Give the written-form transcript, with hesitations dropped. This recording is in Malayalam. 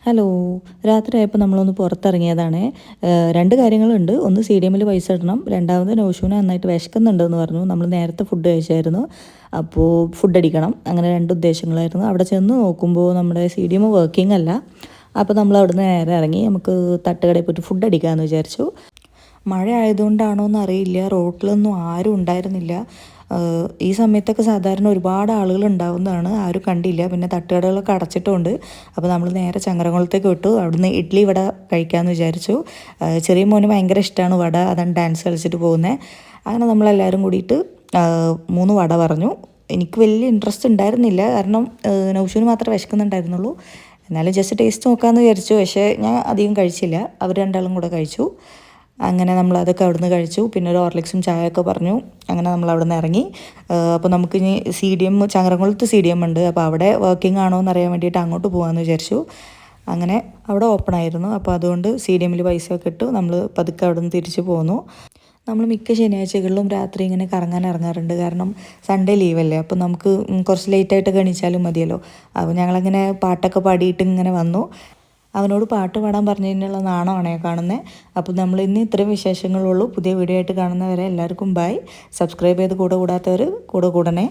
ഹലോ. രാത്രിയായപ്പോൾ നമ്മളൊന്ന് പുറത്തിറങ്ങിയതാണ്. രണ്ട് കാര്യങ്ങളുണ്ട്. ഒന്ന് CDMൽ പൈസ ഇടണം. രണ്ടാമത് നൗഷൂന് നന്നായിട്ട് വിശക്കുന്നുണ്ടെന്ന് പറഞ്ഞു. നമ്മൾ നേരത്തെ ഫുഡ് കഴിച്ചായിരുന്നു. അപ്പോൾ ഫുഡ് അടിക്കണം. അങ്ങനെ രണ്ട് ഉദ്ദേശങ്ങളായിരുന്നു. അവിടെ ചെന്ന് നോക്കുമ്പോൾ നമ്മുടെ CDM വർക്കിംഗ് അല്ല. അപ്പോൾ നമ്മൾ അവിടുന്ന് നേരെ ഇറങ്ങി നമുക്ക് തട്ടുകടയിൽ പോയിട്ട് ഫുഡ് അടിക്കാമെന്ന് വിചാരിച്ചു. മഴ ആയതുകൊണ്ടാണോ എന്നറിയില്ല, റോട്ടിലൊന്നും ആരും ഉണ്ടായിരുന്നില്ല. ഈ സമയത്തൊക്കെ സാധാരണ ഒരുപാട് ആളുകൾ ഉണ്ടാവുന്നതാണ്. ആരും കണ്ടില്ല. പിന്നെ തട്ടുകടകളൊക്കെ അടച്ചിട്ടുമുണ്ട്. അപ്പോൾ നമ്മൾ നേരെ ചങ്ങരംകുളത്തേക്ക് വിട്ടു. അവിടുന്ന് ഇഡ്ഡലി വട കഴിക്കാമെന്ന് വിചാരിച്ചു. ചെറിയ മോന് ഭയങ്കര ഇഷ്ടമാണ് വട. അതാണ് ഡാൻസ് കളിച്ചിട്ട് പോകുന്നത്. അങ്ങനെ നമ്മളെല്ലാവരും കൂടിയിട്ട് 3 വട പറഞ്ഞു. എനിക്ക് വലിയ ഇൻട്രസ്റ്റ് ഉണ്ടായിരുന്നില്ല, കാരണം നൗഷൂന് മാത്രമേ വിശക്കുന്നുണ്ടായിരുന്നുള്ളൂ. എന്നാലും ജസ്റ്റ് ടേസ്റ്റ് നോക്കാമെന്ന് വിചാരിച്ചു. പക്ഷേ ഞാൻ അധികം കഴിച്ചില്ല. അവർ രണ്ടാളും കൂടെ കഴിച്ചു. അങ്ങനെ നമ്മളതൊക്കെ അവിടുന്ന് കഴിച്ചു. പിന്നെ ഒരു ഹോർലിക്സും ചായയൊക്കെ പറഞ്ഞു. അങ്ങനെ നമ്മൾ അവിടെ നിന്ന് ഇറങ്ങി. അപ്പോൾ നമുക്കിനി CDM ചങ്ങരംകുളത്ത് CDM ഉണ്ട്. അപ്പോൾ അവിടെ വർക്കിംഗ് ആണോ എന്നറിയാൻ വേണ്ടിയിട്ട് അങ്ങോട്ട് പോകാമെന്ന് വിചാരിച്ചു. അങ്ങനെ അവിടെ ഓപ്പൺ ആയിരുന്നു. അപ്പോൾ അതുകൊണ്ട് CDMൽ പൈസയൊക്കെ ഇട്ടു നമ്മൾ പതുക്കെ അവിടെ നിന്ന് തിരിച്ചു പോന്നു. നമ്മൾ മിക്ക ശനിയാഴ്ചകളിലും രാത്രി ഇങ്ങനെ കറങ്ങാൻ ഇറങ്ങാറുണ്ട്. കാരണം സൺഡേ ലീവല്ലേ, അപ്പോൾ നമുക്ക് കുറച്ച് ലേറ്റായിട്ട് എണീച്ചാലും മതിയല്ലോ. അപ്പോൾ ഞങ്ങളങ്ങനെ പാട്ടൊക്കെ പാടിയിട്ട് ഇങ്ങനെ വന്നു. അവനോട് പാട്ട് പാടാൻ പറഞ്ഞു കഴിഞ്ഞുള്ള നാണമാണേ കാണുന്നത്. അപ്പോൾ നമ്മൾ ഇന്ന് ഇത്രയും വിശേഷങ്ങളുള്ളൂ. പുതിയ വീഡിയോ ആയിട്ട് കാണുന്നവരെ എല്ലാവർക്കും ബൈ. സബ്സ്ക്രൈബ് ചെയ്ത് കൂടെ കൂടാത്തവർ കൂടെ കൂടണേ.